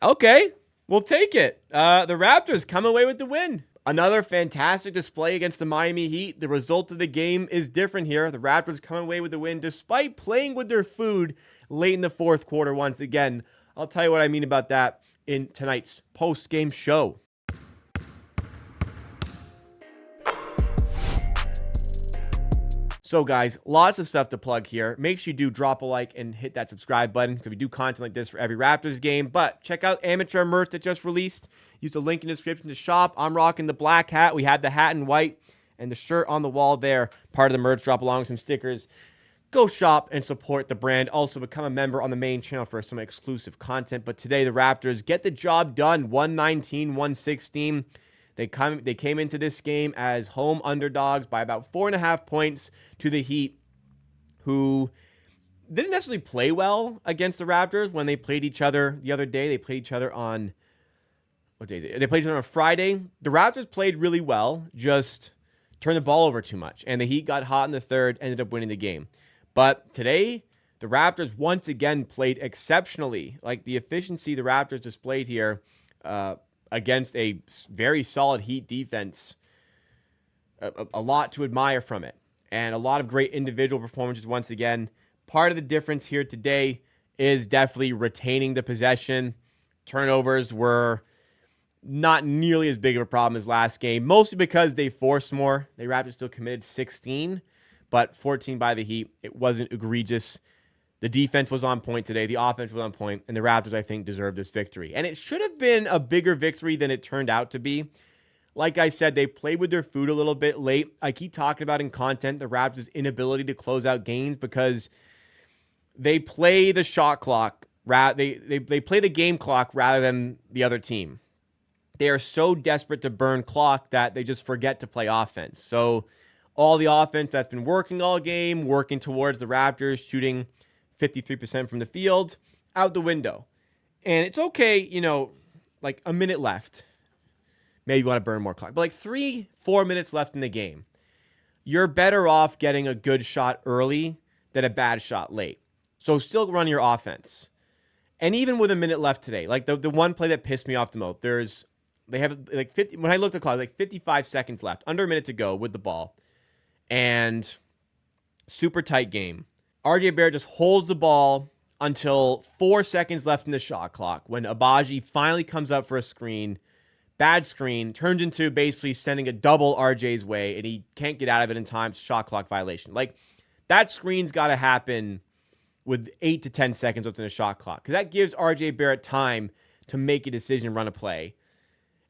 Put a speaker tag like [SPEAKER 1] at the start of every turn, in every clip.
[SPEAKER 1] Okay, we'll take it. The Raptors come away with the win. Another fantastic display against the Miami Heat. The result of the game is different here. The Raptors come away with the win despite playing with their food late in the fourth quarter once again. I'll tell you what I mean about that in tonight's post-game show. So guys, lots of stuff to plug here. Make sure you do drop a like and hit that subscribe button because we do content like this for every Raptors game. But check out amateur merch that just released. Use the link in the description to shop. I'm rocking the black hat. We had the hat in white and the shirt on the wall there. Part of the merch drop along with some stickers. Go shop and support the brand. Also become a member on the main channel for some exclusive content. But today the Raptors get the job done. 119-116. They came into this game as home underdogs by about 4.5 points to the Heat, who didn't necessarily play well against the Raptors when they played each other the other day. They played each other on, what day? They played each other on Friday. The Raptors played really well, just turned the ball over too much. And the Heat got hot in the third, ended up winning the game. But today, the Raptors once again played exceptionally. Like the efficiency the Raptors displayed here, against a very solid Heat defense, a lot to admire from it. And a lot of great individual performances once again. Part of the difference here today is definitely retaining the possession. Turnovers were not nearly as big of a problem as last game, mostly because they forced more. The Raptors still committed 16, but 14 by the Heat. It wasn't egregious. The defense was on point today. The offense was on point, and the Raptors, I think, deserved this victory. And it should have been a bigger victory than it turned out to be. Like I said, they played with their food a little bit late. I keep talking about in content the Raptors' inability to close out games because they play the shot clock. They play the game clock rather than the other team. They are so desperate to burn clock that they just forget to play offense. So all the offense that's been working all game, working towards the Raptors, shooting 53% from the field, out the window. And it's okay, like a minute left. Maybe you want to burn more clock. But like 3-4 minutes left in the game. You're better off getting a good shot early than a bad shot late. So still run your offense. And even with a minute left today, like the one play that pissed me off the most, they have like 50, when I looked at the clock, like 55 seconds left, under a minute to go with the ball. And super tight game. RJ Barrett just holds the ball until 4 seconds left in the shot clock when Abaji finally comes up for a screen. Bad screen, turns into basically sending a double RJ's way, and he can't get out of it in time. Shot clock violation. Like, that screen's got to happen with 8 to 10 seconds left in the shot clock because that gives RJ Barrett time to make a decision and run a play.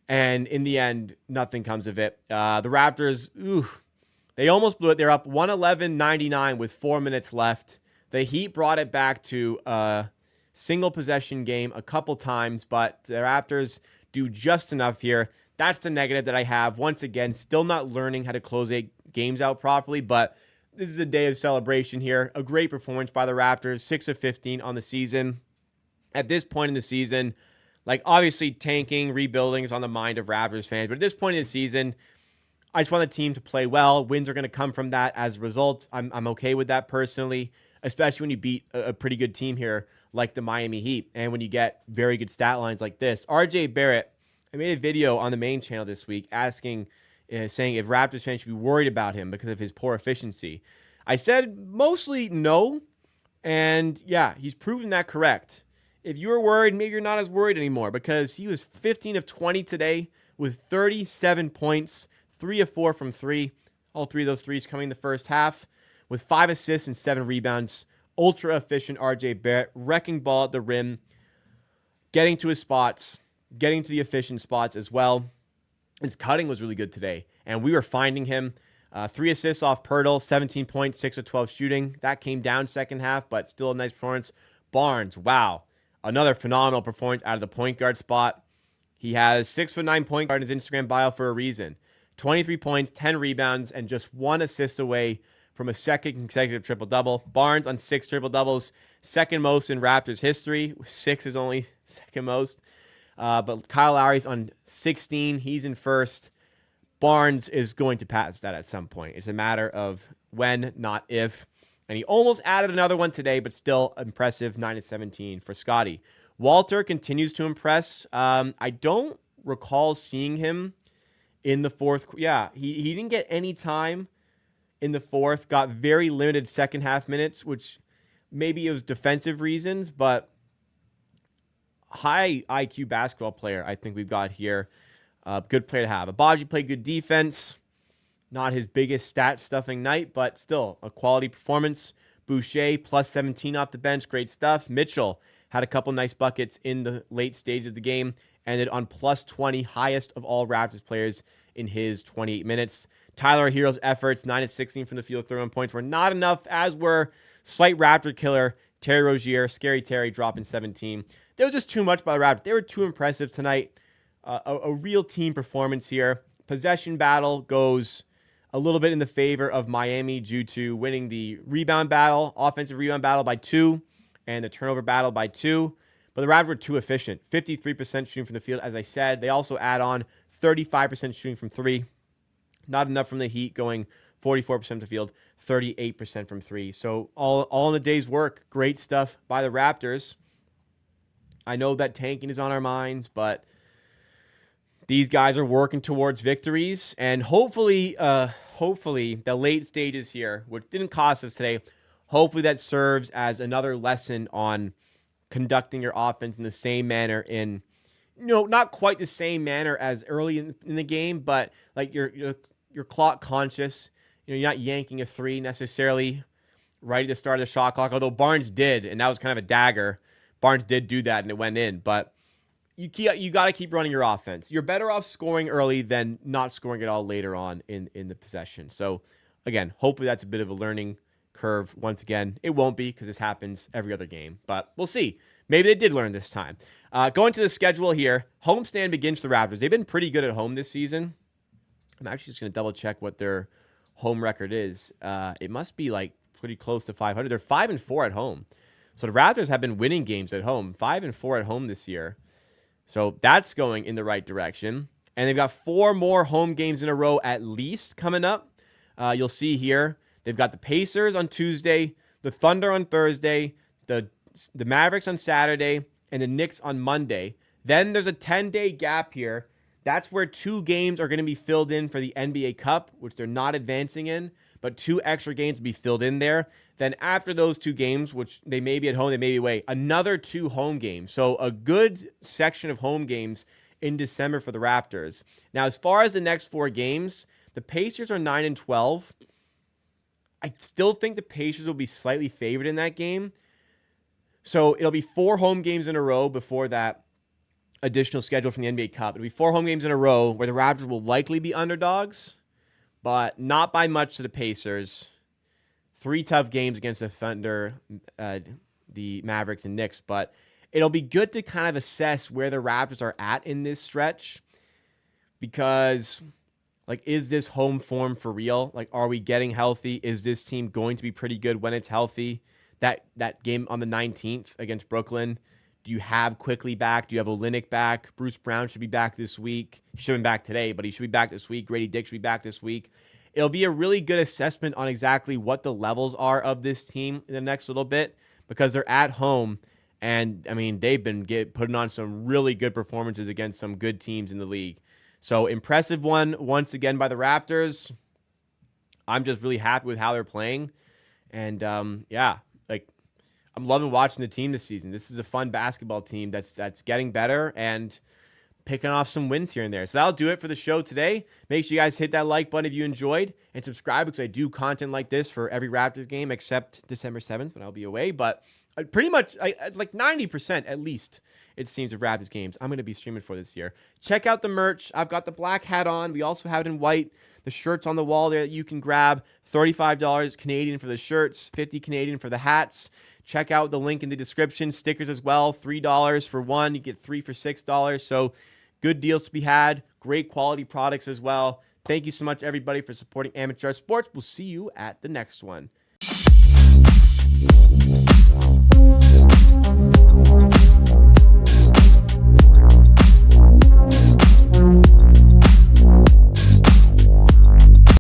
[SPEAKER 1] And in the end, nothing comes of it. The Raptors, they almost blew it. They're up 111-99 with 4 minutes left. The Heat brought it back to a single possession game a couple times, but the Raptors do just enough here. That's the negative that I have. Once again, still not learning how to close games out properly, but this is a day of celebration here. A great performance by the Raptors, 6 of 15 on the season. At this point in the season, like obviously tanking, rebuilding is on the mind of Raptors fans, but at this point in the season, I just want the team to play well. Wins are going to come from that as a result. I'm okay with that personally, especially when you beat a pretty good team here like the Miami Heat and when you get very good stat lines like this. RJ Barrett, I made a video on the main channel this week saying if Raptors fans should be worried about him because of his poor efficiency. I said mostly no, and yeah, he's proven that correct. If you were worried, maybe you're not as worried anymore because he was 15 of 20 today with 37 points, 3 of 4 from 3. All 3 of those threes coming in the first half with 5 assists and 7 rebounds. Ultra efficient RJ Barrett, wrecking ball at the rim, getting to his spots, getting to the efficient spots as well. His cutting was really good today, and we were finding him. 3 assists off Pirtle, 17 points, 6 of 12 shooting. That came down second half, but still a nice performance. Barnes, wow. Another phenomenal performance out of the point guard spot. He has 6'9" point guard in his Instagram bio for a reason. 23 points, 10 rebounds, and just 1 assist away from a second consecutive triple-double. Barnes on 6 triple-doubles, second most in Raptors history. 6 is only second most. But Kyle Lowry's on 16. He's in first. Barnes is going to pass that at some point. It's a matter of when, not if. And he almost added another one today, but still impressive, 9-17 for Scottie. Walter continues to impress. I don't recall seeing him in the fourth. Yeah, he didn't get any time in the fourth. Got very limited second half minutes, which maybe it was defensive reasons, but high IQ basketball player I think we've got here. Good player to have. Abaji played good defense. Not his biggest stat stuffing night, but still a quality performance. Boucher plus 17 off the bench. Great stuff. Mitchell had a couple nice buckets in the late stage of the game. Ended on plus 20, highest of all Raptors players in his 28 minutes. Tyler Hero's efforts, 9 of 16 from the field, 31 points, were not enough, as were slight Raptor killer Terry Rozier, Scary Terry, dropping 17. There was just too much by the Raptors. They were too impressive tonight. A real team performance here. Possession battle goes a little bit in the favor of Miami due to winning the rebound battle, offensive rebound battle by 2, and the turnover battle by 2. But the Raptors were too efficient. 53% shooting from the field, as I said. They also add on 35% shooting from 3. Not enough from the Heat, going 44% from the field, 38% from 3. So all in a day's work. Great stuff by the Raptors. I know that tanking is on our minds, but these guys are working towards victories, and hopefully the late stages here, which didn't cost us today, hopefully that serves as another lesson on conducting your offense in the same manner not quite the same manner as early in the game, but like you're clock conscious. You're not yanking a 3 necessarily right at the start of the shot clock, although Barnes did, and that was kind of a dagger. Barnes did do that, and it went in, but you got to keep running your offense. You're better off scoring early than not scoring at all later on in the possession. So, again, hopefully that's a bit of a learning curve. Once again, it won't be because this happens every other game, but we'll see. Maybe they did learn this time. Going to the schedule here, homestand begins the Raptors. They've been pretty good at home this season. I'm actually just going to double check what their home record is. It must be like pretty close to 500. They're 5-4 at home. So the Raptors have been winning games at home, 5-4 at home this year. So that's going in the right direction. And they've got 4 more home games in a row at least coming up. You'll see here, they've got the Pacers on Tuesday, the Thunder on Thursday, the Mavericks on Saturday, and the Knicks on Monday. Then there's a 10-day gap here. That's where 2 games are going to be filled in for the NBA Cup, which they're not advancing in, but 2 extra games will be filled in there. Then after those 2 games, which they may be at home, they may be away, another 2 home games. So a good section of home games in December for the Raptors. Now, as far as the next 4 games, the Pacers are 9-12. I still think the Pacers will be slightly favored in that game. So it'll be 4 home games in a row before that additional schedule from the NBA Cup. It'll be 4 home games in a row where the Raptors will likely be underdogs, but not by much to the Pacers. 3 tough games against the Thunder, the Mavericks, and Knicks, but it'll be good to kind of assess where the Raptors are at in this stretch because, like, is this home form for real? Like, are we getting healthy? Is this team going to be pretty good when it's healthy? That game on the 19th against Brooklyn, do you have Quickly back? Do you have Olynyk back? Bruce Brown should be back this week. He should have been back today, but he should be back this week. Grady Dick should be back this week. It'll be a really good assessment on exactly what the levels are of this team in the next little bit because they're at home. And, I mean, they've been putting on some really good performances against some good teams in the league. So, impressive one once again by the Raptors. I'm just really happy with how they're playing. And, I'm loving watching the team this season. This is a fun basketball team that's getting better and picking off some wins here and there. So that'll do it for the show today. Make sure you guys hit that like button if you enjoyed and subscribe because I do content like this for every Raptors game except December 7th when I'll be away. But pretty much like 90% at least, it seems, of Raptors games I'm going to be streaming for this year. Check out the merch. I've got the black hat on. We also have it in white. The shirts on the wall there that you can grab. $35 Canadian for the shirts, $50 Canadian for the hats. Check out the link in the description. Stickers as well, $3 for 1. You get 3 for $6. So good deals to be had. Great quality products as well. Thank you so much, everybody, for supporting Amateur Sports. We'll see you at the next one.